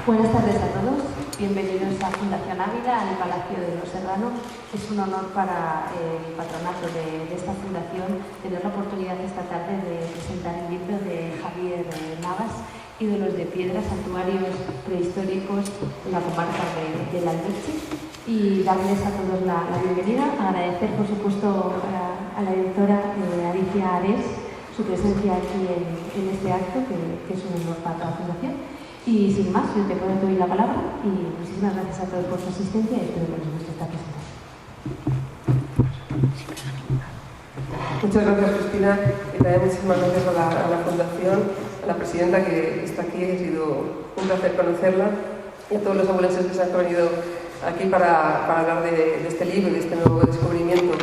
Buenas tardes a todos, bienvenidos a Fundación Ávila, al Palacio de los Serrano. Es un honor para el patronato de esta fundación tener la oportunidad esta tarde de presentar el libro de Javier Navas, Ídolos de Piedra, Santuarios Prehistóricos en la comarca del Alberche, y darles a todos la bienvenida. Agradecer, por supuesto, a la directora Alicia Ares su presencia aquí en este acto, que es un honor para la fundación. Y sin más, yo te puedo doy la palabra y muchísimas gracias a todos por su asistencia y espero que les guste esta presentación. Muchas gracias, Cristina, y también muchísimas gracias a la Fundación, a la presidenta que está aquí. Ha sido un placer conocerla, y a todos los abuelenses que se han venido aquí para hablar de este libro y de este nuevo descubrimiento.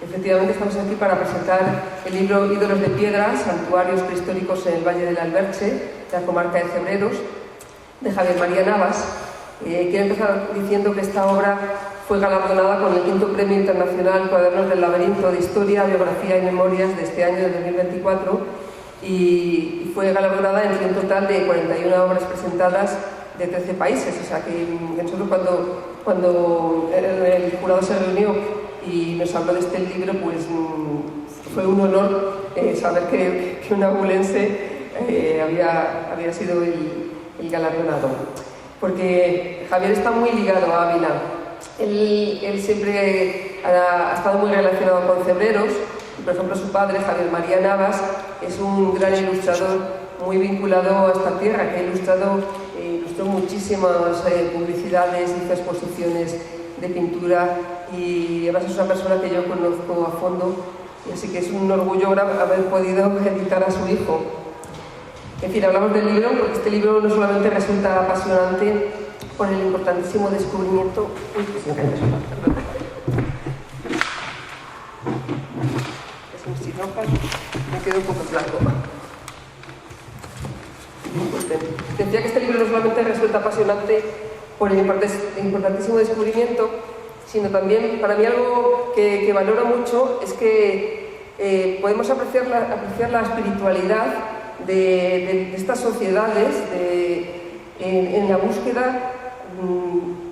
Efectivamente, estamos aquí para presentar el libro Ídolos de Piedra, Santuarios Prehistóricos en el Valle del Alberche, de la comarca de Cebreros, de Javier María Navas. Quiero empezar diciendo que esta obra fue galardonada con el 5º Premio Internacional Cuadernos del Laberinto de Historia, Biografía y Memorias de este año, de 2024, y fue galardonada entre un total de 41 obras presentadas de 13 países. O sea que nosotros, cuando el jurado se reunió y nos habló de este libro, pues fue un honor saber que un abulense había sido el galardonado, porque Javier está muy ligado a Ávila. Él siempre ha estado muy relacionado con Cebreros. Por ejemplo, su padre, Javier María Navas, es un gran ilustrador muy vinculado a esta tierra, que ilustró muchísimas publicidades, hizo exposiciones de pintura, y además es una persona que yo conozco a fondo, y así que es un orgullo haber podido editar a su hijo. En fin, hablamos del libro porque este libro no solamente resulta apasionante por el importantísimo descubrimiento... Uy, que se me cae eso, perdón. Es un siropa, me quedo un poco flaco. Decía que este libro no solamente resulta apasionante por el importantísimo descubrimiento, sino también, para mí, algo que valoro mucho es que podemos apreciar la espiritualidad de estas sociedades en la búsqueda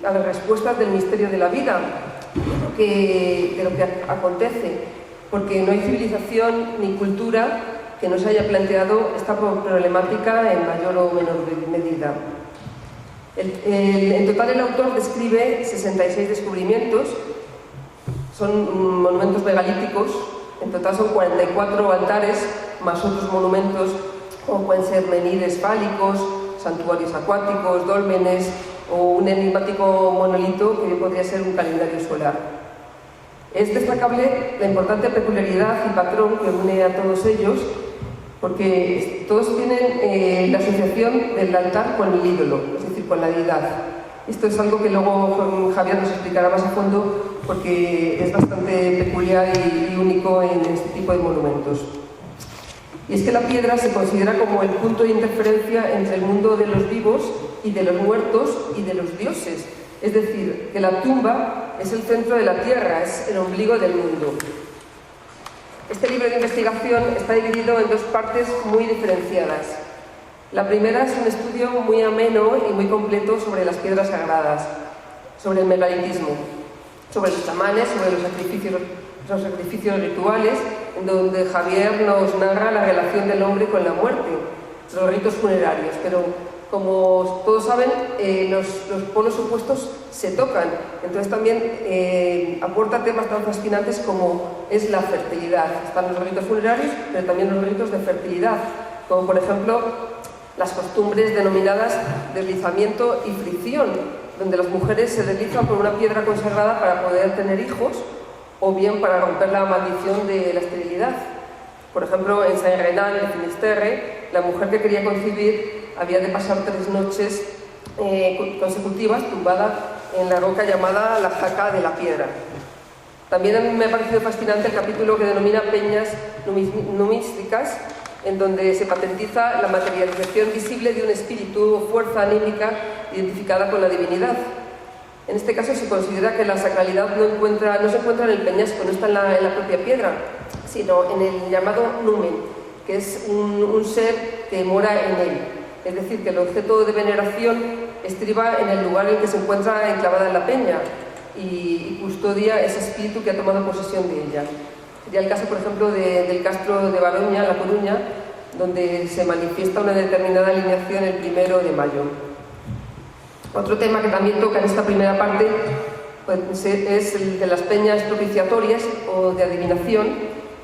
a las respuestas del misterio de la vida, de lo que acontece, porque no hay civilización ni cultura que no se haya planteado esta problemática en mayor o menor medida. En total, el autor describe 66 descubrimientos, son monumentos megalíticos. En total son 44 altares, más otros monumentos como pueden ser menhires fálicos, santuarios acuáticos, dólmenes o un enigmático monolito que podría ser un calendario solar. Es destacable la importante peculiaridad y patrón que une a todos ellos, porque todos tienen la asociación del altar con el ídolo, es decir, con la deidad. Esto es algo que luego Javier nos explicará más a fondo, porque es bastante peculiar y único en este tipo de monumentos. Y es que la piedra se considera como el punto de interferencia entre el mundo de los vivos y de los muertos y de los dioses. Es decir, que la tumba es el centro de la tierra, es el ombligo del mundo. Este libro de investigación está dividido en dos partes muy diferenciadas. La primera es un estudio muy ameno y muy completo sobre las piedras sagradas, sobre el megalitismo, sobre los chamanes, sobre los sacrificios rituales, en donde Javier nos narra la relación del hombre con la muerte, los ritos funerarios. Pero, como todos saben, los polos opuestos se tocan. Entonces también aporta temas tan fascinantes como es la fertilidad. Están los ritos funerarios, pero también los ritos de fertilidad, como por ejemplo las costumbres denominadas deslizamiento y fricción, donde las mujeres se deslizan por una piedra consagrada para poder tener hijos, o bien para romper la maldición de la esterilidad. Por ejemplo, en Saint-Renan, en Finisterre, la mujer que quería concebir había de pasar 3 noches consecutivas tumbada en la roca llamada la jaca de la piedra. También a mí me ha parecido fascinante el capítulo que denomina peñas numísticas, en donde se patentiza la materialización visible de un espíritu o fuerza anímica identificada con la divinidad. En este caso se considera que la sacralidad no se encuentra en el peñasco, no está en la propia piedra, sino en el llamado numen, que es un ser que mora en él. es decir, que el objeto de veneración estriba en el lugar en el que se encuentra enclavada en la peña y custodia ese espíritu que ha tomado posesión de ella. Sería el caso, por ejemplo, del Castro de Baroña, La Coruña, donde se manifiesta una determinada alineación el 1 de mayo. Otro tema que también toca en esta primera parte pues, es el de las peñas propiciatorias o de adivinación,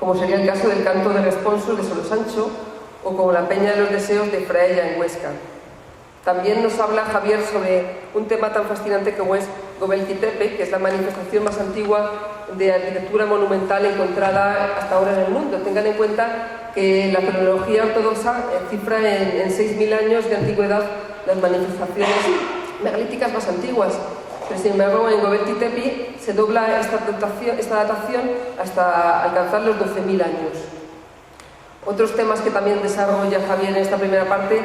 como sería el caso del canto de responso de Solo Sancho o como la peña de los deseos de Fraella en Huesca. También nos habla Javier sobre un tema tan fascinante como es Gobekli Tepe, que es la manifestación más antigua de arquitectura monumental encontrada hasta ahora en el mundo. Tengan en cuenta que la cronología ortodoxa cifra en 6.000 años de antigüedad las manifestaciones megalíticas más antiguas. Pero sin embargo, en Gobekli Tepe se dobla esta datación hasta alcanzar los 12.000 años. Otros temas que también desarrolla Javier en esta primera parte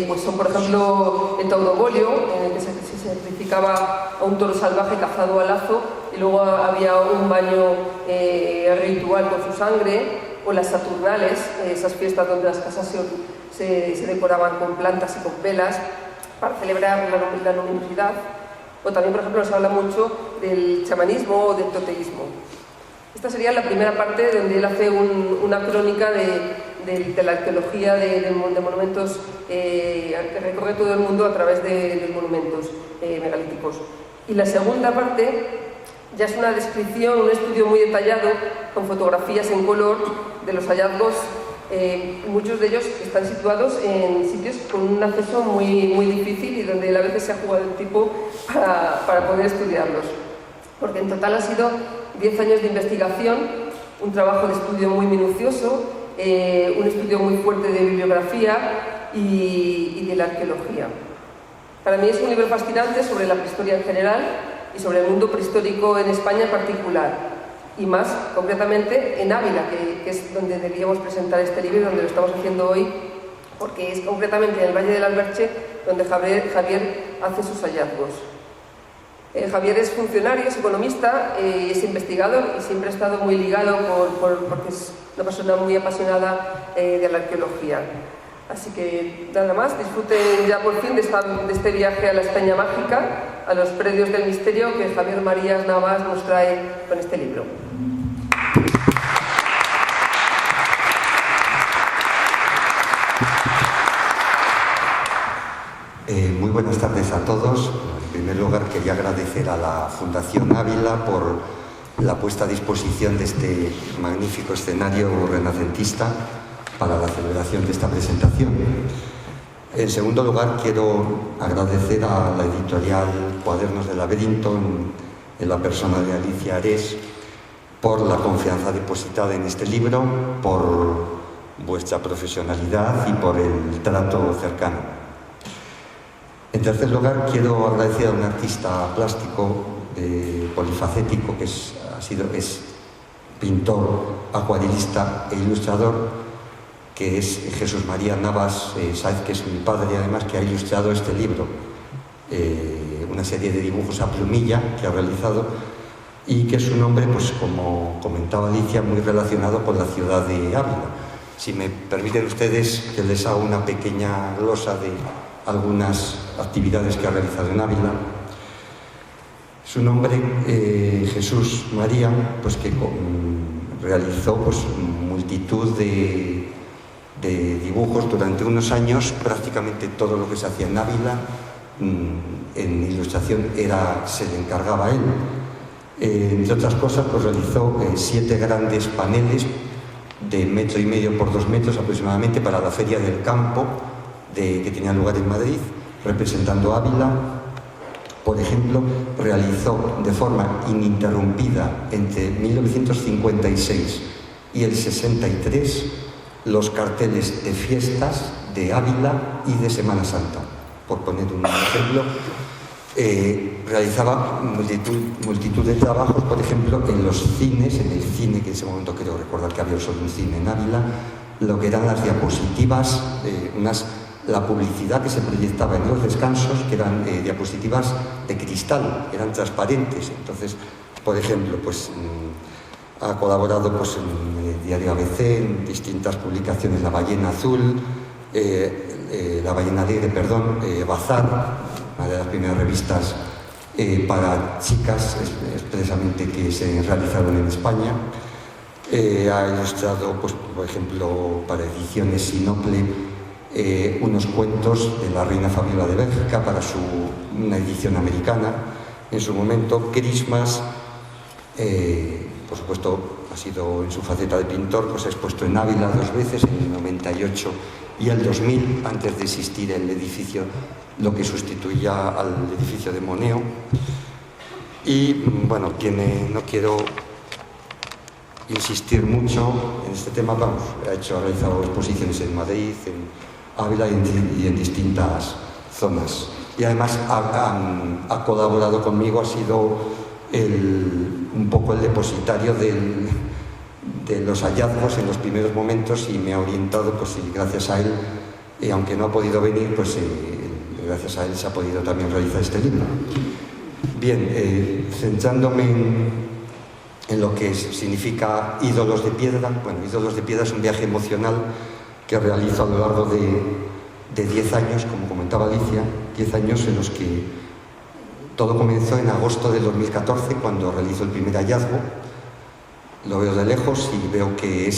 pues son, por ejemplo, el taudobolio, en el que se sacrificaba a un toro salvaje cazado a lazo y luego había un baño ritual con su sangre, o las saturnales, esas fiestas donde las casas se decoraban con plantas y con velas para celebrar la luminosidad. O también, por ejemplo, nos habla mucho del chamanismo o del toteísmo. Esta sería la primera parte donde él hace una crónica de la arqueología de monumentos que recorre todo el mundo a través de los monumentos megalíticos. Y la segunda parte ya es una descripción, un estudio muy detallado con fotografías en color de los hallazgos. Muchos de ellos están situados en sitios con un acceso muy difícil y donde a veces se ha jugado el tipo para poder estudiarlos. Porque en total ha sido 10 años de investigación, un trabajo de estudio muy minucioso, un estudio muy fuerte de bibliografía y de la arqueología. Para mí es un libro fascinante sobre la prehistoria en general y sobre el mundo prehistórico en España en particular, y más concretamente en Ávila, que es donde debíamos presentar este libro y donde lo estamos haciendo hoy, porque es concretamente en el Valle del Alberche donde Javier hace sus hallazgos. Javier es funcionario, es economista, es investigador y siempre ha estado muy ligado porque es una persona muy apasionada de la arqueología. Así que nada más, disfruten ya por fin de este viaje a la España mágica, a los predios del misterio que Javier Marías Navas nos trae con este libro. Muy buenas tardes a todos. En primer lugar, quería agradecer a la Fundación Ávila por la puesta a disposición de este magnífico escenario renacentista para la celebración de esta presentación. En segundo lugar, quiero agradecer a la editorial Cuadernos del Laberinto, en la persona de Alicia Ares, por la confianza depositada en este libro, por vuestra profesionalidad y por el trato cercano. En tercer lugar, quiero agradecer a un artista plástico polifacético que es pintor, acuarelista e ilustrador, que es Jesús María Navas Sáez, que es mi padre, además, que ha ilustrado este libro, una serie de dibujos a plumilla que ha realizado y que es un hombre, pues como comentaba Alicia, muy relacionado con la ciudad de Ávila. Si me permiten ustedes que les haga una pequeña glosa de algunas actividades que ha realizado en Ávila. Su nombre, Jesús María, pues que realizó pues multitud de dibujos durante unos años. Prácticamente todo lo que se hacía en Ávila en ilustración se le encargaba a él. Entre otras cosas, pues realizó 7 grandes paneles de 1,5 metros por 2 metros aproximadamente para la Feria del Campo que tenía lugar en Madrid, representando Ávila. Por ejemplo, realizó de forma ininterrumpida entre 1956 y el 63 los carteles de fiestas de Ávila y de Semana Santa. Por poner un ejemplo, realizaba multitud de trabajos, por ejemplo, en los cines, en el cine, que en ese momento creo recordar que había solo un cine en Ávila, lo que eran las diapositivas, la publicidad que se proyectaba en los descansos, que eran diapositivas de cristal, eran transparentes. Entonces, por ejemplo, pues ha colaborado pues, en el diario ABC, en distintas publicaciones, La Ballena Azul, La Ballena Alegre, perdón, Bazar, una de las primeras revistas para chicas, expresamente, que se realizaron en España. Ha ilustrado, pues, por ejemplo, para Ediciones Sinople, unos cuentos de la reina Fabiola de Bélgica para una edición americana. En su momento, Christmas, por supuesto, ha sido en su faceta de pintor, pues ha expuesto en Ávila 2 veces, en el 98 y el 2000, antes de existir el edificio, lo que sustituía al edificio de Moneo. Y bueno, no quiero insistir mucho en este tema, vamos, ha realizado exposiciones en Madrid, en Ávila y en distintas zonas. Y además ha colaborado conmigo, ha sido un poco el depositario de los hallazgos en los primeros momentos, y me ha orientado, pues gracias a él, aunque no ha podido venir, pues gracias a él se ha podido también realizar este libro. Bien, centrándome en lo que significa Ídolos de Piedra. Bueno, Ídolos de Piedra es un viaje emocional que realizo a lo largo de 10 años, como comentaba Alicia, 10 años en los que todo comenzó en agosto del 2014, cuando realizo el primer hallazgo. Lo veo de lejos y veo que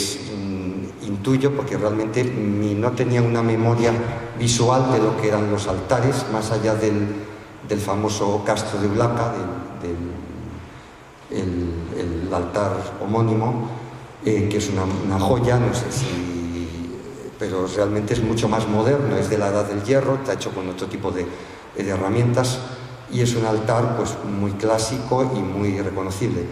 intuyo, porque realmente no tenía una memoria visual de lo que eran los altares, más allá del famoso Castro de Ulaca, el altar homónimo, que es una joya, no sé pero realmente es mucho más moderno, es de la Edad del Hierro, está hecho con otro tipo de herramientas, y es un altar, pues, muy clásico y muy reconocible.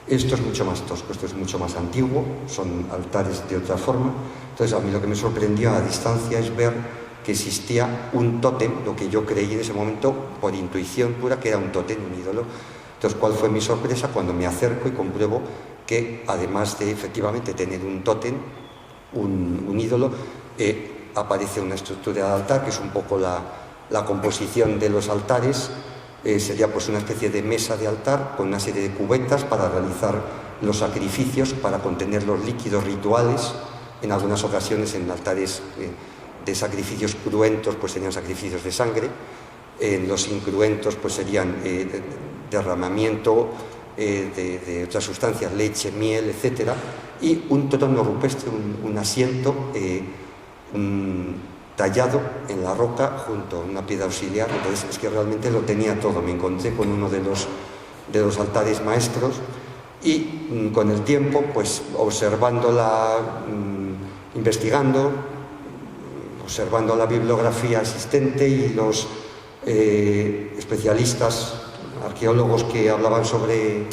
Esto es mucho más tosco, esto es mucho más antiguo, son altares de otra forma. Entonces, a mí lo que me sorprendió a distancia es ver que existía un tótem, lo que yo creí en ese momento, por intuición pura, que era un tótem, un ídolo. Entonces, ¿cuál fue mi sorpresa cuando me acerco y compruebo que, además de efectivamente tener un tótem, un ídolo, aparece una estructura de altar, que es un poco la composición de los altares. Sería, pues, una especie de mesa de altar con una serie de cubetas para realizar los sacrificios, para contener los líquidos rituales. En algunas ocasiones, en altares de sacrificios cruentos, pues serían sacrificios de sangre. En los incruentos, pues serían derramamiento de otras sustancias, leche, miel, etc. Y un trono rupestre, un asiento tallado en la roca junto a una piedra auxiliar. Entonces, es que realmente lo tenía todo. Me encontré con uno de los altares maestros, y con el tiempo, pues observándola, investigando, observando la bibliografía existente y los especialistas, arqueólogos que hablaban sobre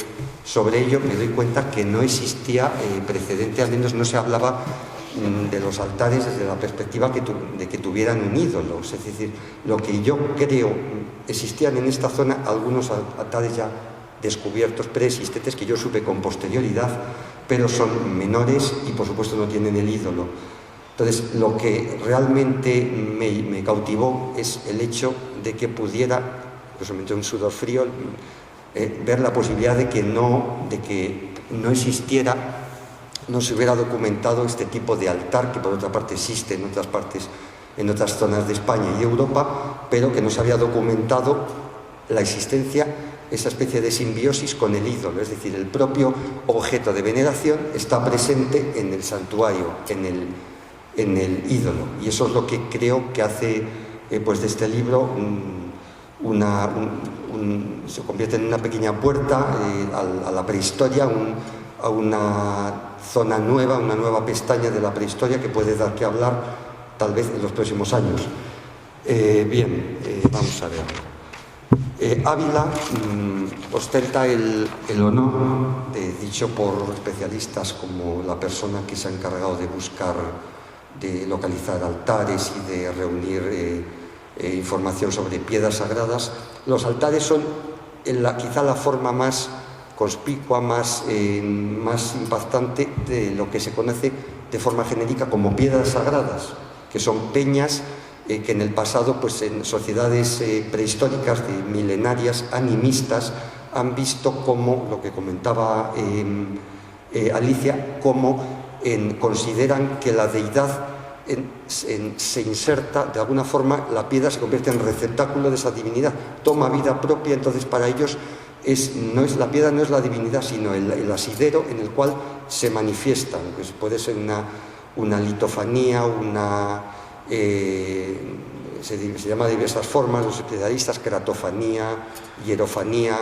ello, me doy cuenta que no existía precedente, al menos no se hablaba de los altares desde la perspectiva de que tuvieran un ídolo. Es decir, lo que yo creo, existían en esta zona algunos altares ya descubiertos, preexistentes, que yo supe con posterioridad, pero son menores y, por supuesto, no tienen el ídolo. Entonces, lo que realmente me cautivó es el hecho de que pudiera, incluso me entró un sudor frío, ver la posibilidad de que no existiera, no se hubiera documentado este tipo de altar, que por otra parte existe en otras partes, en otras zonas de España y Europa, pero que no se había documentado la existencia, esa especie de simbiosis con el ídolo. Es decir, el propio objeto de veneración está presente en el santuario, en el ídolo. Y eso es lo que creo que hace, pues, de este libro se convierte en una pequeña puerta a la prehistoria, a una zona nueva, una nueva pestaña de la prehistoria que puede dar que hablar tal vez en los próximos años. Vamos a ver. Ávila ostenta el honor, dicho por especialistas como la persona que se ha encargado de localizar altares y de reunir información sobre piedras sagradas. Los altares son quizá la forma más conspicua, más impactante de lo que se conoce de forma genérica como piedras sagradas, que son peñas que en el pasado, pues, en sociedades prehistóricas milenarias, animistas, han visto como, lo que comentaba Alicia, como consideran que la deidad se inserta, de alguna forma, la piedra se convierte en receptáculo de esa divinidad, toma vida propia. Entonces para ellos la piedra no es la divinidad, sino el asidero en el cual se manifiestan. Pues puede ser una litofanía, se llama de diversas formas, los especialistas, cratofanía, hierofanía,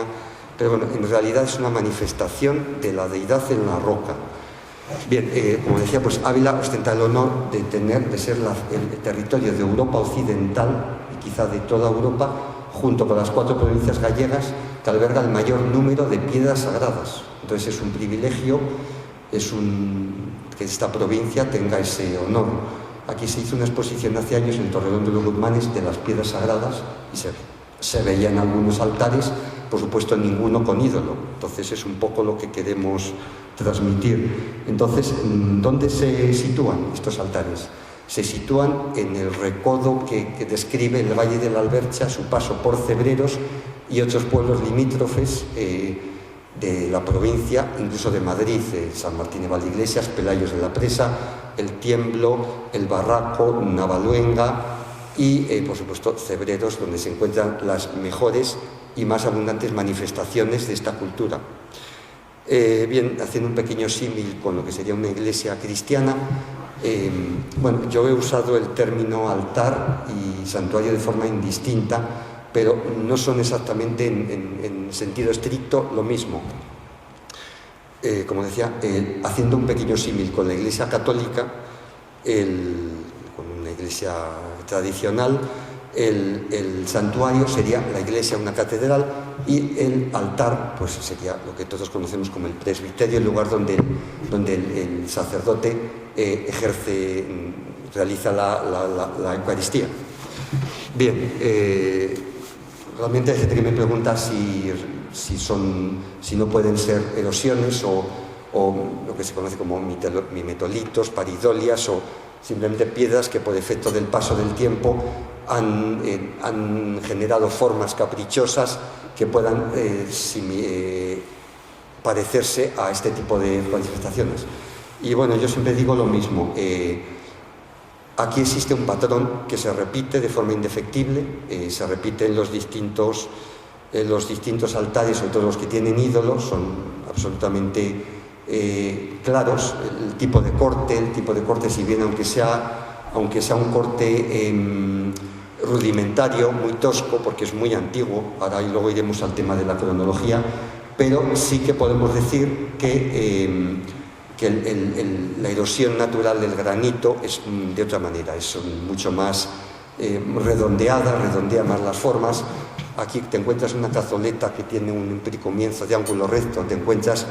pero bueno, en realidad es una manifestación de la deidad en la roca. Bien, como decía, pues Ávila ostenta el honor de ser el territorio de Europa occidental y quizá de toda Europa, junto con las 4 provincias gallegas, que alberga el mayor número de piedras sagradas. Entonces es un privilegio que esta provincia tenga ese honor. Aquí se hizo una exposición hace años en Torredón de los Guzmanes de las piedras sagradas y se veían algunos altares, por supuesto ninguno con ídolo. Entonces es un poco lo que queremos transmitir. Entonces, ¿dónde se sitúan estos altares? Se sitúan en el recodo que describe el Valle de la Albercha, su paso por Cebreros y otros pueblos limítrofes de la provincia, incluso de Madrid, San Martín de Valdeiglesias, Pelayos de la Presa, El Tiemblo, El Barraco, Navaluenga y, por supuesto, Cebreros, donde se encuentran las mejores y más abundantes manifestaciones de esta cultura. Bien, haciendo un pequeño símil con lo que sería una iglesia cristiana, bueno, yo he usado el término altar y santuario de forma indistinta, pero no son exactamente en sentido estricto lo mismo. Como decía, haciendo un pequeño símil con la iglesia católica, con una iglesia tradicional, el santuario sería la iglesia, una catedral, y el altar pues sería lo que todos conocemos como el presbiterio, el lugar donde el sacerdote realiza la Eucaristía. Bien, realmente hay gente que me pregunta si no pueden ser erosiones o lo que se conoce como mimetolitos, paridolias o simplemente piedras que por efecto del paso del tiempo han generado formas caprichosas que puedan parecerse a este tipo de manifestaciones. Y bueno, yo siempre digo lo mismo. Aquí existe un patrón que se repite de forma indefectible, se repite en los distintos altares, sobre todo los que tienen ídolos, son absolutamente claros. El tipo de corte, si bien aunque sea un corte rudimentario, muy tosco, porque es muy antiguo, ahora y luego iremos al tema de la cronología, pero sí que podemos decir que la erosión natural del granito es de otra manera, es mucho más redondea más las formas. Aquí te encuentras una cazoleta que tiene un comienzo de ángulo recto, te encuentras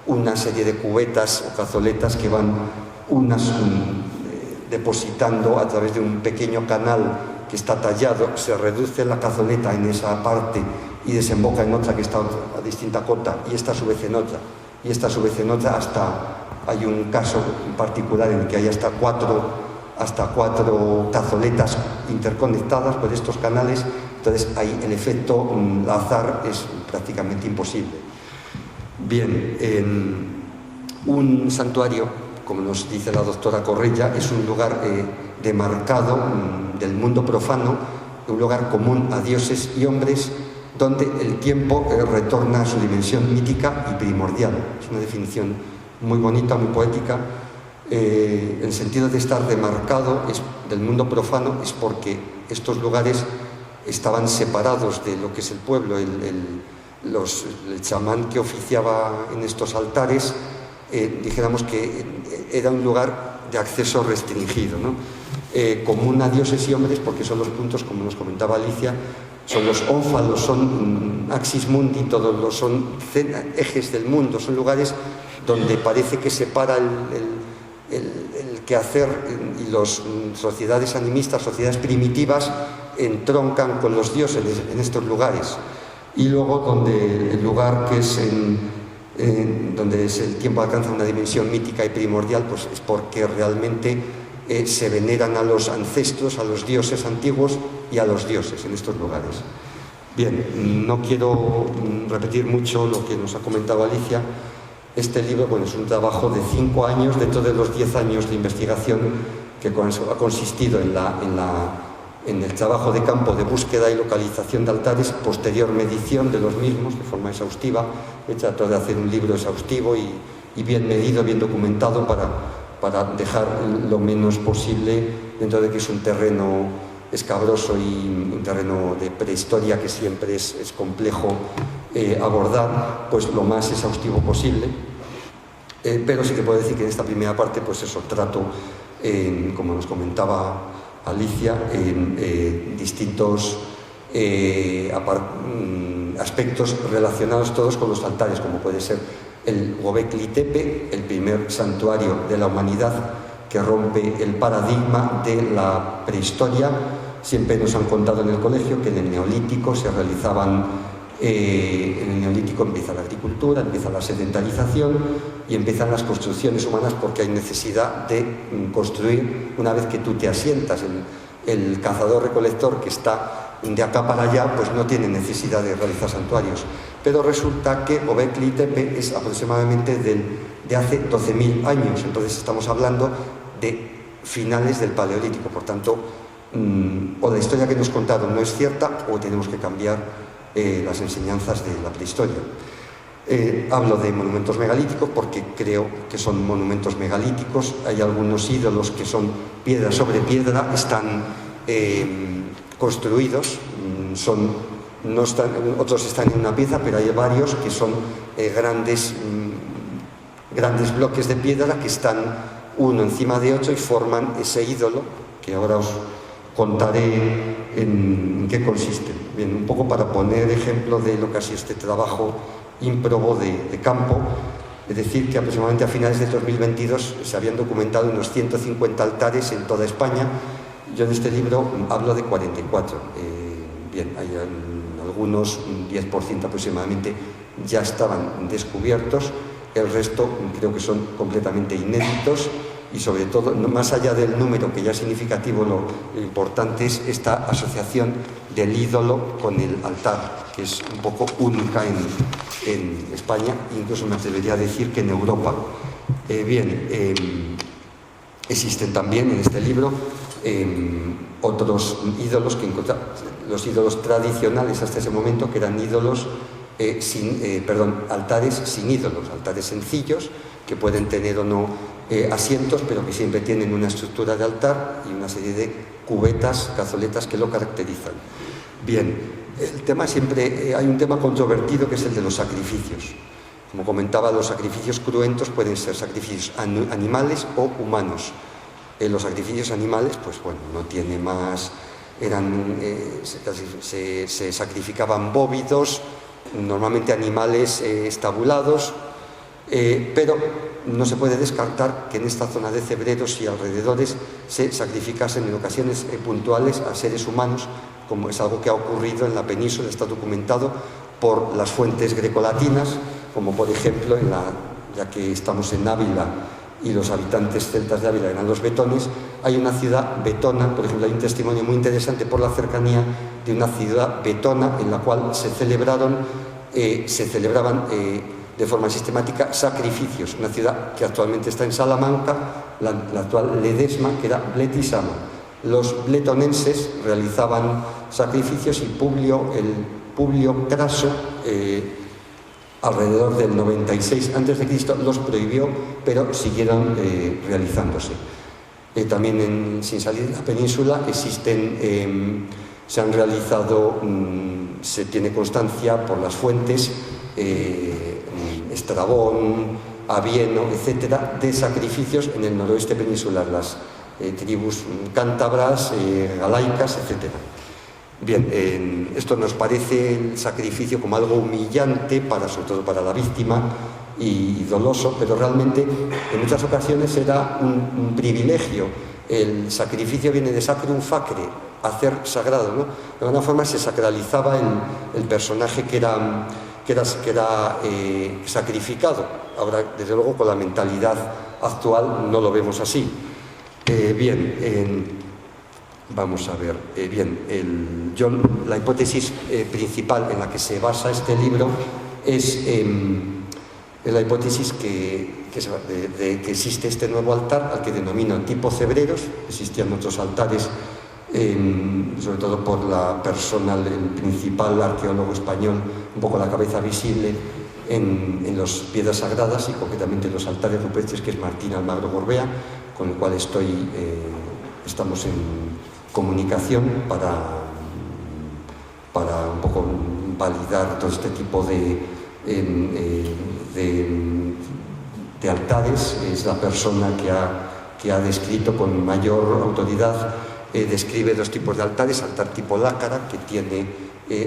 una serie de cubetas o cazoletas que van unas depositando a través de un pequeño canal que está tallado, se reduce la cazoleta en esa parte y desemboca en otra que está a distinta cota, y esta a su vez en otra, y esta a su vez en otra, hasta hay un caso en particular en el que hay hasta cuatro cazoletas interconectadas por estos canales. Entonces ahí el efecto azar es prácticamente imposible. Bien, un santuario, como nos dice la doctora Correia, es un lugar demarcado del mundo profano, un lugar común a dioses y hombres, donde el tiempo retorna a su dimensión mítica y primordial. Es una definición muy bonita, muy poética. El sentido de estar demarcado del mundo profano es porque estos lugares estaban separados de lo que es el pueblo. El chamán que oficiaba en estos altares, dijéramos que era un lugar de acceso restringido, ¿no? Común a dioses y hombres, porque son los puntos, como nos comentaba Alicia, son los ónfalos, son axis mundi, todos son ejes del mundo, son lugares donde parece que separa el quehacer, y las sociedades animistas, sociedades primitivas, entroncan con los dioses en estos lugares. Y luego donde el lugar que es donde el tiempo alcanza una dimensión mítica y primordial, pues es porque realmente se veneran a los ancestros, a los dioses antiguos y a los dioses en estos lugares. Bien, no quiero repetir mucho lo que nos ha comentado Alicia. Este libro, bueno, es un trabajo de 5 años, dentro de los 10 años de investigación que ha consistido en el trabajo de campo de búsqueda y localización de altares, posterior medición de los mismos de forma exhaustiva. He tratado de hacer un libro exhaustivo y bien medido, bien documentado, para dejar lo menos posible, dentro de que es un terreno escabroso y un terreno de prehistoria que siempre es complejo abordar, pues lo más exhaustivo posible. Pero sí que puedo decir que en esta primera parte, pues eso, trato, como nos comentaba Alicia, distintos aspectos relacionados todos con los altares, como puede ser el Göbekli Tepe, el primer santuario de la humanidad que rompe el paradigma de la prehistoria. Siempre nos han contado en el colegio que en el Neolítico se realizaban, en el Neolítico empieza la agricultura, empieza la sedentarización y empiezan las construcciones humanas, porque hay necesidad de construir una vez que tú te asientas. El cazador-recolector que está de acá para allá, pues no tiene necesidad de realizar santuarios. Pero resulta que Göbekli Tepe es aproximadamente de hace 12.000 años, entonces estamos hablando de finales del Paleolítico. Por tanto, o la historia que nos contaron no es cierta, o tenemos que cambiar las enseñanzas de la prehistoria. Hablo de monumentos megalíticos porque creo que son monumentos megalíticos. Hay algunos ídolos que son piedra sobre piedra, están construidos, otros están en una pieza, pero hay varios que son grandes bloques de piedra que están uno encima de otro y forman ese ídolo, que ahora os contaré en qué consiste. Bien, un poco para poner ejemplo de lo que ha sido este trabajo ímprobo de campo. Es decir, que aproximadamente a finales de 2022 se habían documentado unos 150 altares en toda España. Yo en este libro hablo de 44. Bien, hay algunos, un 10% aproximadamente, ya estaban descubiertos. El resto creo que son completamente inéditos y, sobre todo, más allá del número, que ya es significativo, lo importante es esta asociación del ídolo con el altar, que es un poco única en España, incluso me atrevería a decir que en Europa. Existen también en este libro otros ídolos que los ídolos tradicionales hasta ese momento, que eran ídolos altares sin ídolos, altares sencillos que pueden tener o no asientos, pero que siempre tienen una estructura de altar y una serie de cubetas, cazoletas que lo caracterizan. Bien, el tema siempre, hay un tema controvertido, que es el de los sacrificios. Como comentaba, los sacrificios cruentos pueden ser sacrificios animales o humanos. Los sacrificios animales, pues bueno, no tiene más, se sacrificaban bóvidos, normalmente animales estabulados, pero no se puede descartar que en esta zona de Cebreros y alrededores se sacrificasen en ocasiones puntuales a seres humanos, como es algo que ha ocurrido en la península, está documentado por las fuentes grecolatinas, como por ejemplo, ya que estamos en Ávila y los habitantes celtas de Ávila eran los betones, hay una ciudad betona. Por ejemplo, hay un testimonio muy interesante por la cercanía de una ciudad betona en la cual se celebraban de forma sistemática sacrificios. Una ciudad que actualmente está en Salamanca, la actual Ledesma, que era Bletisama. Los bletonenses realizaban sacrificios y Publio Craso, alrededor del 96 a.C., los prohibió, pero siguieron realizándose. También sin salir de la península se han realizado, se tiene constancia por las fuentes, Estrabón, Avieno, etcétera, de sacrificios en el noroeste peninsular, las tribus cántabras, galaicas, etcétera. Bien, esto nos parece el sacrificio como algo humillante, sobre todo para la víctima, y doloso, pero realmente en muchas ocasiones era un privilegio. El sacrificio viene de sacrum facere, hacer sagrado, ¿no? De alguna forma se sacralizaba el personaje que era sacrificado. Ahora, desde luego, con la mentalidad actual no lo vemos así. Vamos a ver. La hipótesis principal en la que se basa este libro es la hipótesis que que existe este nuevo altar, al que denomino tipo cebreros. Existían otros altares, sobre todo por la persona, el principal arqueólogo español, un poco la cabeza visible en las piedras sagradas y concretamente en los altares rupestres, que es Martín Almagro Gorbea, con el cual estamos en comunicación para un poco validar todo este tipo de altares. Es la persona que ha descrito con mayor autoridad, describe dos tipos de altares: altar tipo lácara, que tiene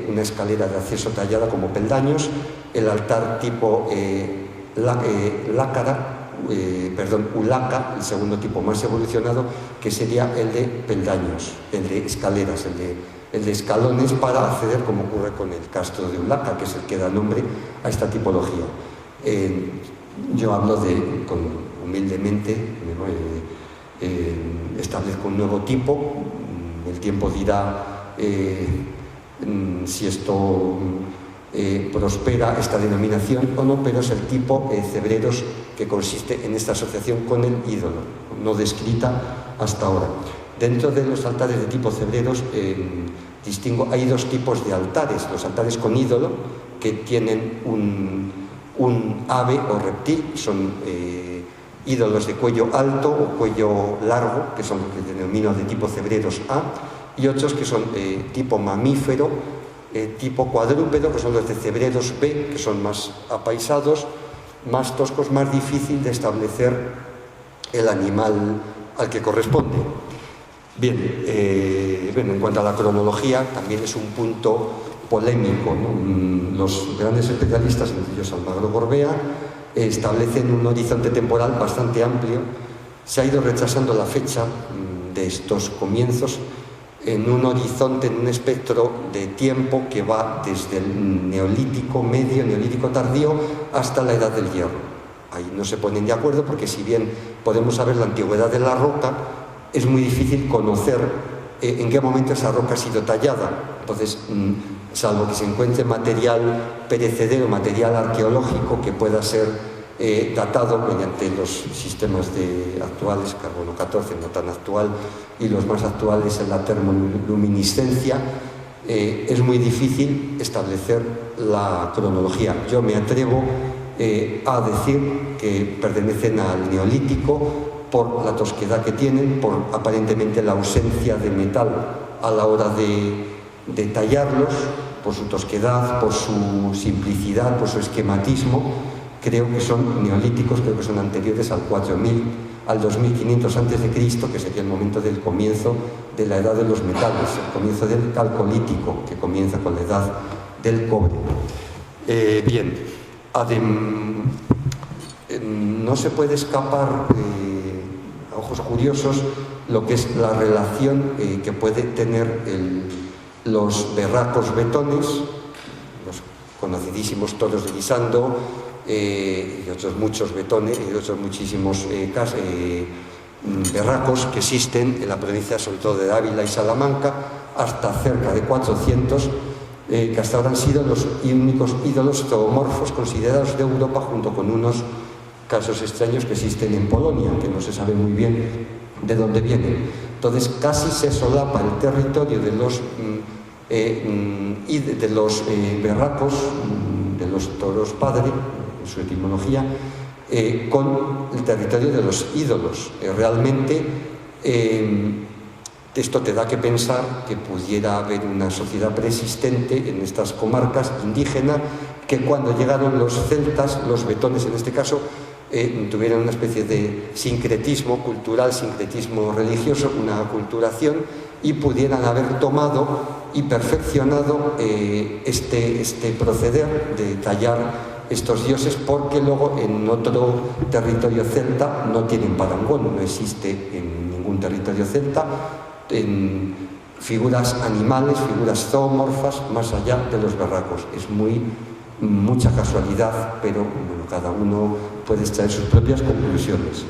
una escalera de acceso tallada como peldaños; el altar tipo ulaca, el segundo tipo más evolucionado, que sería el de peldaños, el de escaleras, el de escalones para acceder, como ocurre con el castro de Ulaca, que es el que da nombre a esta tipología. Yo hablo humildemente, establezco un nuevo tipo. El tiempo dirá si esto prospera, esta denominación o no, pero es el tipo cebreros, que consiste en esta asociación con el ídolo, no descrita hasta ahora. Dentro de los altares de tipo cebreros hay dos tipos de altares: los altares con ídolo, que tienen un ave o reptil, son ídolos de cuello alto o cuello largo, que son los que denomino de tipo cebreros A, y otros que son tipo mamífero, tipo cuadrúpedo, que son los de cebreros B, que son más apaisados, más toscos, más difícil de establecer el animal al que corresponde. Bien, en cuanto a la cronología, también es un punto polémico, ¿no? Los grandes especialistas, entre ellos Almagro Gorbea, establecen un horizonte temporal bastante amplio. Se ha ido retrasando la fecha de estos comienzos en un horizonte, en un espectro de tiempo que va desde el Neolítico medio, Neolítico tardío, hasta la Edad del Hierro. Ahí no se ponen de acuerdo, porque si bien podemos saber la antigüedad de la roca, es muy difícil conocer en qué momento esa roca ha sido tallada. Entonces, salvo que se encuentre material perecedero, material arqueológico que pueda ser datado mediante los sistemas actuales, carbono 14, no tan actual, y los más actuales en la termoluminiscencia, es muy difícil establecer la cronología. Yo me atrevo a decir que pertenecen al Neolítico, por la tosquedad que tienen, por aparentemente la ausencia de metal a la hora de tallarlos, por su tosquedad, por su simplicidad, por su esquematismo. Creo que son neolíticos, creo que son anteriores al 4000, al 2500 a.C., que sería el momento del comienzo de la edad de los metales, el comienzo del calcolítico, que comienza con la edad del cobre. No se puede escapar a ojos curiosos lo que es la relación que puede tener los berracos betones, los conocidísimos toros de Guisando, y otros muchos betones y otros muchísimos berracos que existen en la provincia, sobre todo de Ávila y Salamanca, hasta cerca de 400, que hasta ahora han sido los únicos ídolos zoomorfos considerados de Europa, junto con unos casos extraños que existen en Polonia, que no se sabe muy bien de dónde vienen. Entonces casi se solapa el territorio de los berracos, de los toros padre, en su etimología, con el territorio de los ídolos. Realmente esto te da que pensar que pudiera haber una sociedad preexistente en estas comarcas indígenas, que cuando llegaron los celtas, los betones en este caso, tuvieron una especie de sincretismo cultural, sincretismo religioso, una aculturación, y pudieran haber tomado y perfeccionado este proceder de tallar estos dioses, porque luego en otro territorio celta no tienen parangón, no existe en ningún territorio celta en figuras animales, figuras zoomorfas más allá de los berracos. Es mucha casualidad, pero bueno, cada uno puede extraer sus propias conclusiones.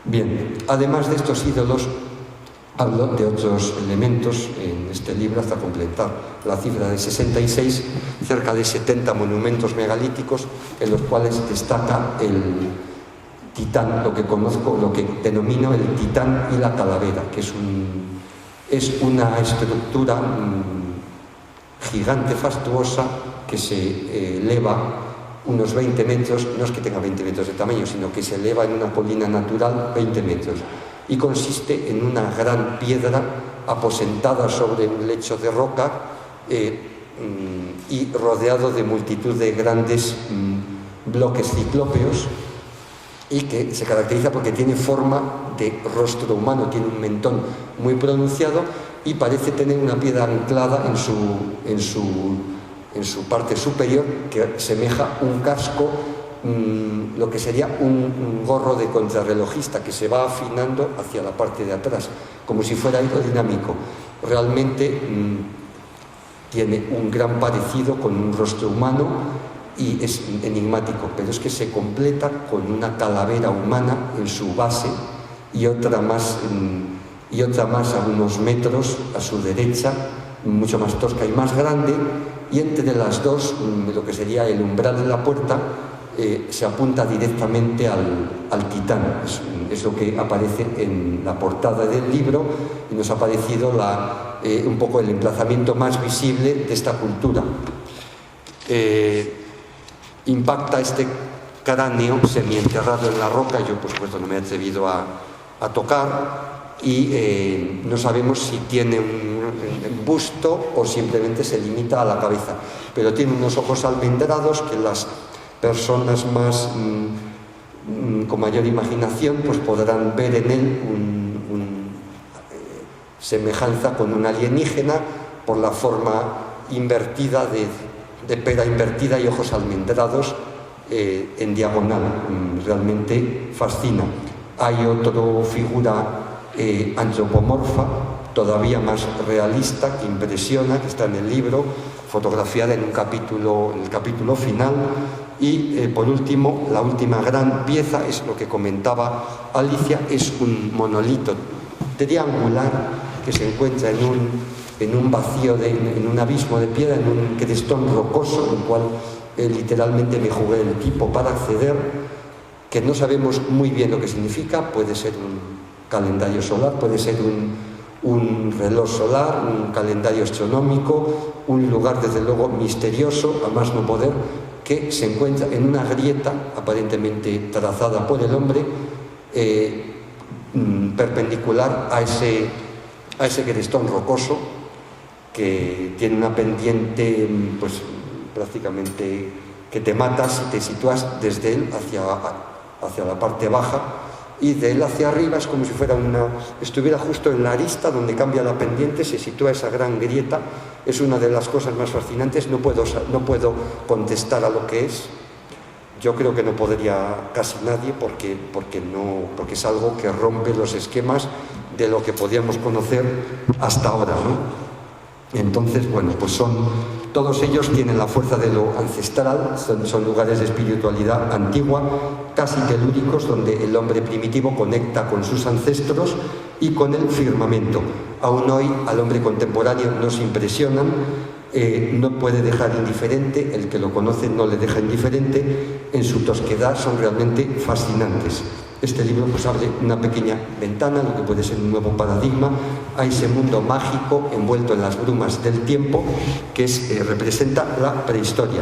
Bien, además de estos ídolos, hablo de otros elementos en este libro hasta completar la cifra de 66, cerca de 70 monumentos megalíticos, en los cuales destaca titán, lo que conozco, lo que denomino el titán y la calavera, que es una estructura gigante, fastuosa, que se eleva unos 20 metros, no es que tenga 20 metros de tamaño, sino que se eleva en una colina natural 20 metros, y consiste en una gran piedra aposentada sobre un lecho de roca y rodeado de multitud de grandes bloques ciclópeos, y que se caracteriza porque tiene forma de rostro humano, tiene un mentón muy pronunciado y parece tener una piedra anclada en su parte superior que semeja un casco, lo que sería un gorro de contrarrelojista que se va afinando hacia la parte de atrás, como si fuera aerodinámico. Realmente tiene un gran parecido con un rostro humano y es enigmático, pero es que se completa con una calavera humana en su base y otra más a unos metros a su derecha, mucho más tosca y más grande, y entre las dos, lo que sería el umbral de la puerta, se apunta directamente al titán. Es lo que aparece en la portada del libro, y nos ha parecido un poco el emplazamiento más visible de esta cultura. Impacta este cráneo semienterrado en la roca. Yo, por supuesto, no me he atrevido a tocar, y no sabemos si tiene un busto o simplemente se limita a la cabeza, pero tiene unos ojos almendrados que las personas más con mayor imaginación pues podrán ver en él semejanza con un alienígena por la forma invertida de pera invertida y ojos almendrados en diagonal. Realmente fascina. Hay otra figura antropomorfa, todavía más realista, que impresiona, que está en el libro, fotografiada en el capítulo final. Y por último, la última gran pieza es lo que comentaba Alicia, es un monolito triangular que se encuentra en un vacío, en un abismo de piedra, en un crestón rocoso, en el cual literalmente me jugué el equipo para acceder, que no sabemos muy bien lo que significa. Puede ser un calendario solar, puede ser un reloj solar, un calendario astronómico, un lugar desde luego misterioso, a más no poder, que se encuentra en una grieta aparentemente trazada por el hombre, perpendicular a ese crestón rocoso, que tiene una pendiente pues prácticamente que te mata si te sitúas desde él hacia la parte baja, y de él hacia arriba es como si estuviera justo en la arista donde cambia la pendiente, se sitúa esa gran grieta. Es una de las cosas más fascinantes. No puedo contestar a lo que es. Yo creo que no podría casi nadie, porque es algo que rompe los esquemas de lo que podíamos conocer hasta ahora, ¿no? Entonces, bueno, pues todos ellos tienen la fuerza de lo ancestral, son lugares de espiritualidad antigua, casi telúricos, donde el hombre primitivo conecta con sus ancestros y con el firmamento. Aún hoy al hombre contemporáneo nos impresionan, no puede dejar indiferente, el que lo conoce no le deja indiferente, en su tosquedad son realmente fascinantes. Este libro pues abre una pequeña ventana, lo que puede ser un nuevo paradigma, a ese mundo mágico envuelto en las brumas del tiempo, que representa la prehistoria.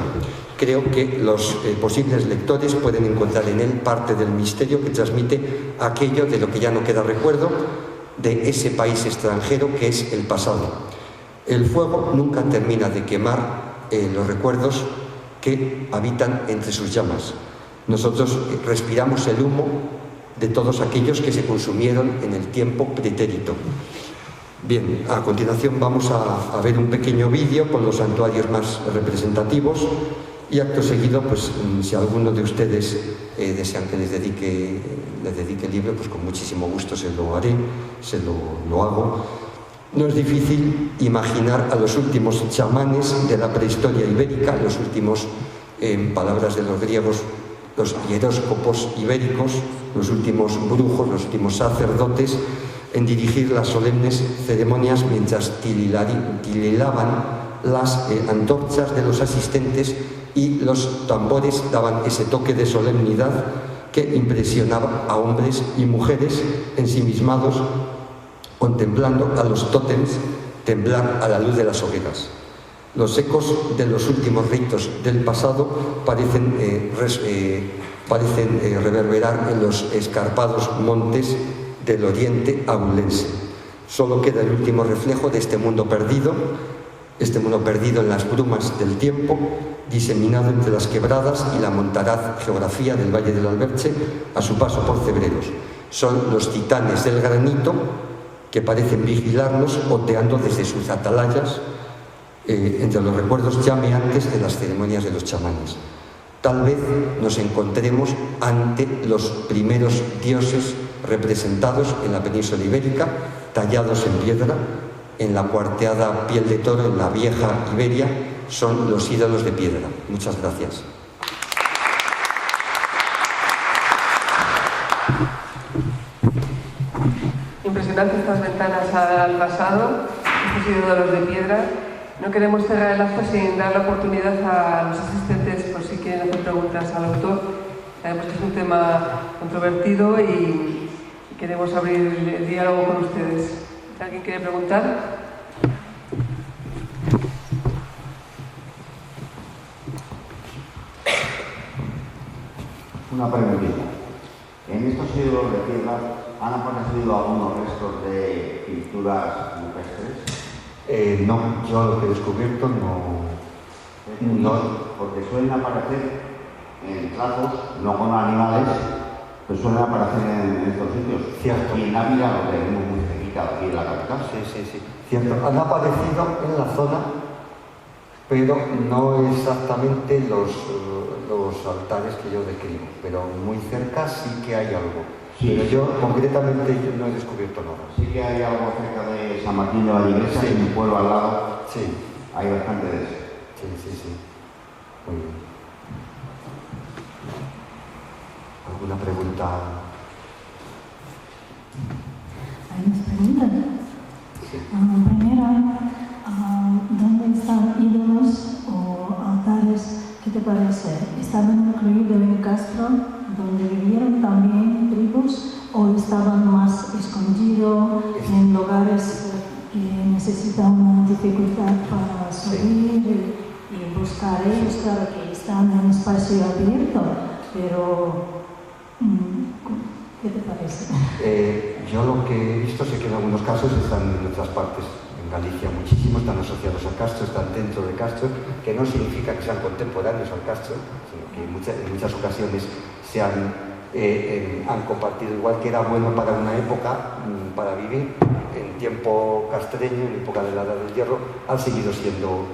Creo que los posibles lectores pueden encontrar en él parte del misterio que transmite aquello de lo que ya no queda recuerdo, de ese país extranjero que es el pasado. El fuego nunca termina de quemar los recuerdos que habitan entre sus llamas. Nosotros respiramos el humo de todos aquellos que se consumieron en el tiempo pretérito. Bien, a continuación vamos a ver un pequeño vídeo con los santuarios más representativos, y acto seguido, pues si alguno de ustedes desean que les dedique el libro, pues con muchísimo gusto se lo haré, lo hago. No es difícil imaginar a los últimos chamanes de la prehistoria ibérica, los últimos, en palabras de los griegos, los hieróscopos ibéricos, los últimos brujos, los últimos sacerdotes, en dirigir las solemnes ceremonias mientras tililaban las antorchas de los asistentes, y los tambores daban ese toque de solemnidad que impresionaba a hombres y mujeres ensimismados contemplando a los tótems temblar a la luz de las hogueras. Los ecos de los últimos ritos del pasado parecen reverberar en los escarpados montes del oriente abulense. Solo queda el último reflejo de este mundo perdido en las brumas del tiempo, diseminado entre las quebradas y la montaraz geografía del Valle del Alberche a su paso por Cebreros. Son los titanes del granito que parecen vigilarnos oteando desde sus atalayas entre los recuerdos llameantes de las ceremonias de los chamanes. Tal vez nos encontremos ante los primeros dioses representados en la península ibérica, tallados en piedra, en la cuarteada piel de toro, en la vieja Iberia, son los ídolos de piedra. Muchas gracias. Impresionantes estas ventanas al pasado, estos ídolos de piedra. No queremos cerrar el acto sin dar la oportunidad a los asistentes por si quieren hacer preguntas al autor. Sabemos que es un tema controvertido y queremos abrir el diálogo con ustedes. ¿Alguien quiere preguntar? Una preguntita. En estos ídolos de piedra han aparecido algunos restos de pinturas rupestres. No, yo lo que he descubierto no, porque suelen aparecer en trazos, no con animales, pero suelen aparecer en estos sitios. Cierto. Y en Ávila lo tenemos muy cerquita, aquí en la capital. Sí. Cierto. Han aparecido en la zona, pero no exactamente los altares que yo describo, pero muy cerca sí que hay algo. Sí. Pero yo concretamente no he descubierto nada. Sí que hay algo cerca de San Martín de la Iglesia, Sí. en un pueblo al lado. Sí. Hay bastante de eso. Sí. Muy bien. ¿Alguna pregunta? Hay más preguntas. Sí. Primero, ¿dónde están ídolos o altares? ¿Qué te parece? ¿Estaban incluidos en Castro, donde vivieron también tribus, o estaban más escondidos en lugares que necesitan una dificultad para subir y buscar ellos? Claro que están en espacio abierto, pero ¿qué te parece? Yo lo que he visto, sé que en algunos casos están en otras partes, en Galicia muchísimos, están asociados a Castro, están dentro de Castro, que no significa que sean contemporáneos al Castro, sino que en muchas ocasiones se han compartido, igual que era bueno para una época, para vivir, en tiempo castreño, en época de la Edad del Hierro, ha seguido siendo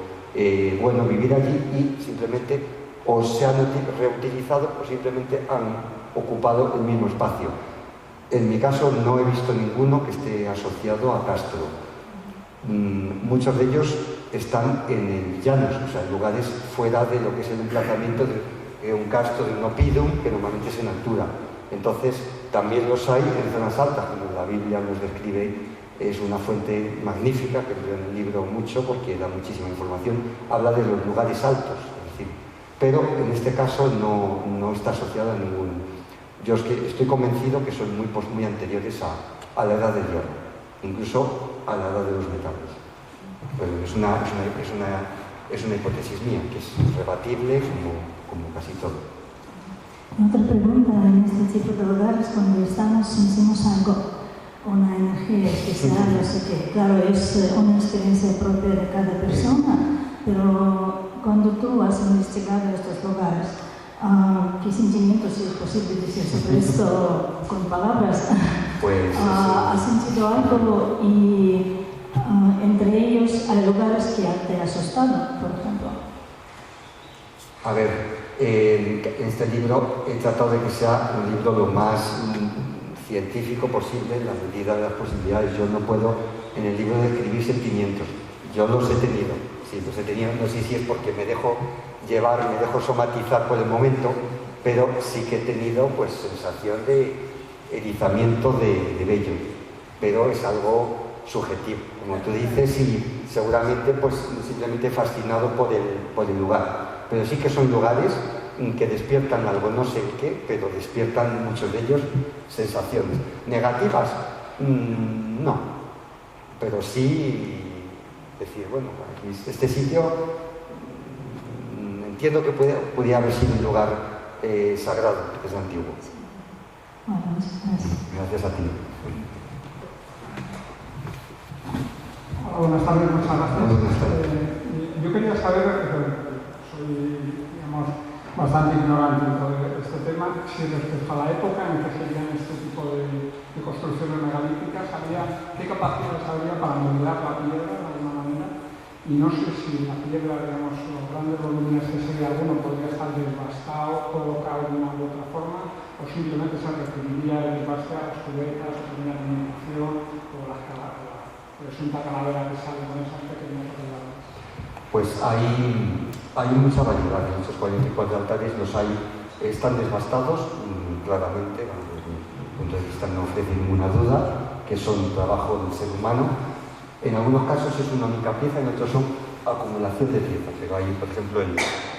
bueno vivir allí y simplemente o se han reutilizado o simplemente han ocupado el mismo espacio. En mi caso no he visto ninguno que esté asociado a Castro. Muchos de ellos están en el llanos, o sea, en lugares fuera de lo que es el emplazamiento de un castro, de un oppidum, que normalmente es en altura. Entonces, también los hay en zonas altas, como la Biblia nos describe, es una fuente magnífica, que leo en el libro mucho porque da muchísima información, habla de los lugares altos, es decir, pero en este caso no está asociado a ningún. Yo estoy convencido que son muy anteriores a la Edad del Hierro, incluso a la Edad de los Metales. Bueno, es una hipótesis mía, que es rebatible como casi todo. Otra pregunta: en este tipo de lugares, cuando estamos, sentimos algo, una energía especial, no sé qué. Claro, es una experiencia propia de cada persona, pero cuando tú has investigado estos lugares, ¿qué sentimientos, si es posible decir sobre esto con palabras? Pues, ¿Has sentido algo? Y entre ellos hay lugares que te han asustado, por ejemplo. A ver, en este libro he tratado de que sea un libro lo más científico posible en la medida de las posibilidades. Yo no puedo en el libro describir sentimientos. Yo los he tenido, sí, los he tenido. No sé si es porque me dejo llevar, me dejo somatizar por el momento, pero sí que he tenido pues sensación de erizamiento de vello, pero es algo subjetivo, como tú dices, y seguramente pues simplemente fascinado por el lugar. Pero sí que son lugares que despiertan algo, no sé qué, pero despiertan muchos de ellos sensaciones. ¿Negativas? No, pero sí decir, bueno, aquí este sitio entiendo que podría haber sido un lugar sagrado, que es antiguo. Bueno, muchas gracias. Gracias a ti. Hola, buenas tardes, muchas gracias. Buenas tardes. Yo quería saber, soy, digamos, bastante ignorante en todo este tema, si respecto a la época en que se hacían este tipo de construcciones megalíticas, ¿qué capacidades habría para modelar la piedra de alguna manera? Y no sé si la piedra, digamos, los grandes volúmenes que sería alguno podría estar desbastado, colocado de una u otra forma, o simplemente se requeriría el desbaste a las cubiertas, o también la comunicación, o la presunta calavera que sale con esas pequeñas regulares. Pues hay mucha variedad en esos 44 altares, están desbastados, claramente, desde mi punto de vista no ofrece ninguna duda, que son trabajo del ser humano. En algunos casos es una única pieza, en otros son acumulación de piezas. Pero hay, por ejemplo,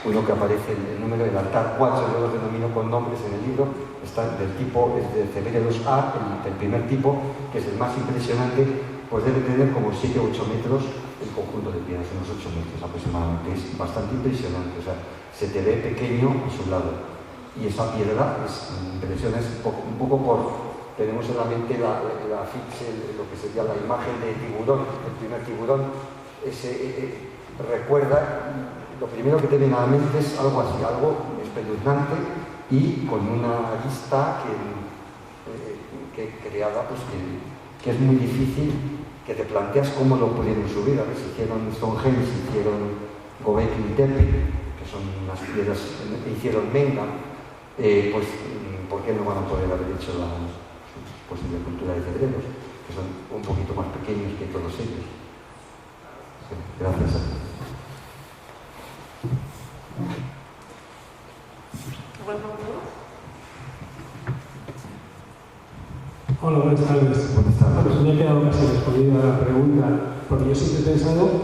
uno que aparece, el número del altar 4, yo lo denomino con nombres en el libro, está del tipo, es de Cebere2A, el primer tipo, que es el más impresionante, pues debe tener como 7 o 8 metros el conjunto de piedras, unos 8 metros aproximadamente. Es bastante impresionante, o sea, se te ve pequeño a su lado. Y esa piedra impresiona un poco por... Tenemos en la mente la afiche, lo que sería la imagen de tiburón, el primer tiburón. Recuerda, lo primero que te viene a la mente es algo así, algo espeluznante y con una arista que creada, pues que es muy difícil, que te planteas cómo lo pudieron subir. A ver, si hicieron Stonehenge, si hicieron Göbekli Tepe, que son unas piedras que hicieron Menga, pues ¿por qué no van a poder haber hecho la posible cultura de Cedreros, que son un poquito más pequeños que todos ellos? Sí, gracias a ti. Hola, buenas tardes. Buenas tardes. Pues me he quedado casi respondida a la pregunta, porque yo siempre he pensado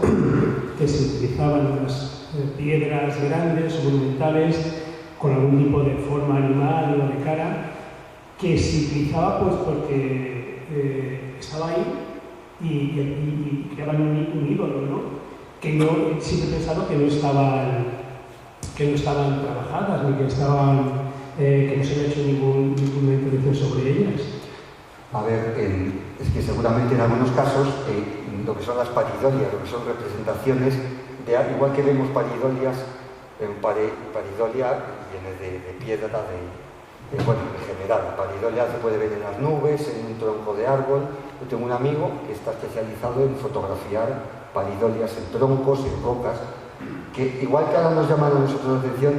que se utilizaban las piedras grandes o monumentales con algún tipo de forma animal o de cara, que se utilizaba pues porque estaba ahí y creaban un ídolo, ¿no? Que yo siempre he pensado que no estaban trabajadas, ni que no se había hecho ninguna intervención sobre ellas. A ver, es que seguramente en algunos casos lo que son las paridolias, lo que son representaciones, igual que vemos paridolias, paridolia viene de piedra, bueno, en general, paridolia se puede ver en las nubes, en un tronco de árbol. Yo tengo un amigo que está especializado en fotografiar paridolias en troncos, en rocas, que igual que ahora nos llaman a nosotros la atención,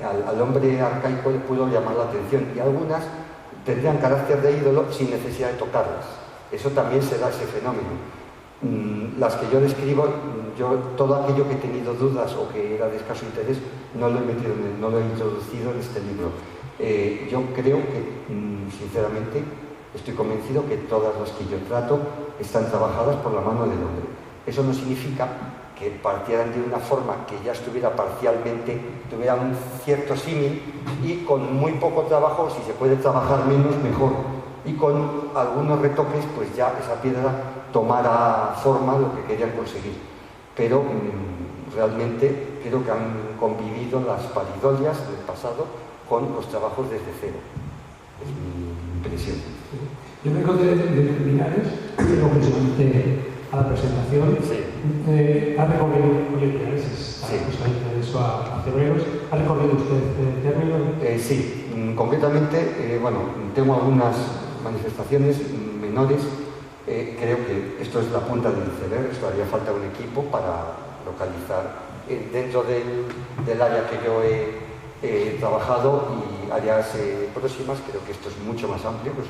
al hombre arcaico le pudo llamar la atención, y algunas tendrían carácter de ídolo sin necesidad de tocarlas. Eso también se da, ese fenómeno. Las que yo describo, todo aquello que he tenido dudas o que era de escaso interés, no lo he metido, no lo he introducido en este libro. Yo creo que, sinceramente, estoy convencido que todas las que yo trato están trabajadas por la mano del hombre. Eso no significa que partieran de una forma que ya estuviera parcialmente, tuviera un cierto símil, y con muy poco trabajo, si se puede trabajar menos, mejor. Y con algunos retoques, pues ya esa piedra tomara forma lo que querían conseguir. Pero realmente creo que han convivido las paridolias del pasado con los trabajos desde cero. Es mi impresión. Yo me encontré de Pinares, luego precisamente a la presentación, Sí. ha recorrido Pinares, justamente eso a Cebreros. ¿Ha recorrido usted el término? Sí, concretamente, bueno, tengo algunas manifestaciones menores. Creo que esto es la punta del iceberg, esto haría falta un equipo para localizar dentro del área que yo he trabajado y áreas próximas. Creo que esto es mucho más amplio, pues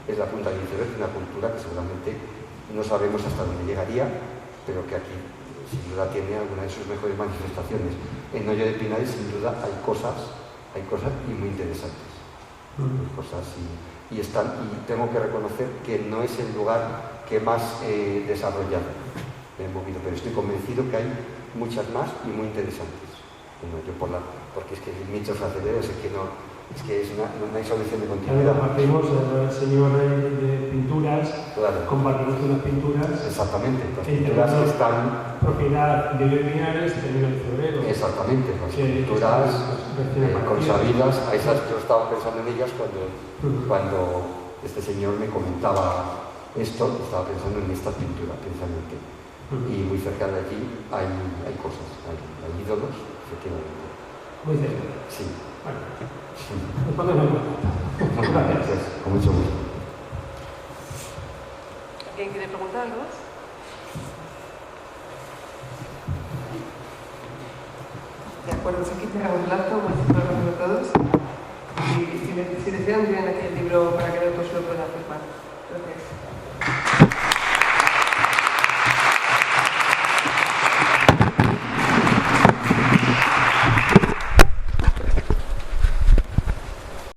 es la punta del iceberg de una cultura que seguramente no sabemos hasta dónde llegaría, pero que aquí sin duda tiene alguna de sus mejores manifestaciones. En Hoyo de Pinares sin duda hay cosas y muy interesantes. Hay cosas y tengo que reconocer que no es el lugar que más desarrollado me he movido, pero estoy convencido que hay muchas más y muy interesantes. porque es que muchos aceleros, es que no hay solución de También continuidad. compartimos el señor de pinturas, Claro. compartimos unas pinturas. Exactamente, las que pinturas que tenemos están... propiedad de Linares, termina en febrero. Exactamente, las Que pinturas recién consabidas, a esas yo estaba pensando en ellas cuando este señor me comentaba esto, estaba pensando en esta pintura, precisamente. Y muy cerca de aquí hay cosas, hay ídolos, efectivamente. Muy cerca. Sí. Bueno, nos ponemos en contacto. Gracias. Con mucho gusto. ¿Alguien quiere preguntar algo más? De acuerdo, pues aquí cerramos el acto. Muchísimas gracias a todos. Si desean, tienen aquí el libro para que lo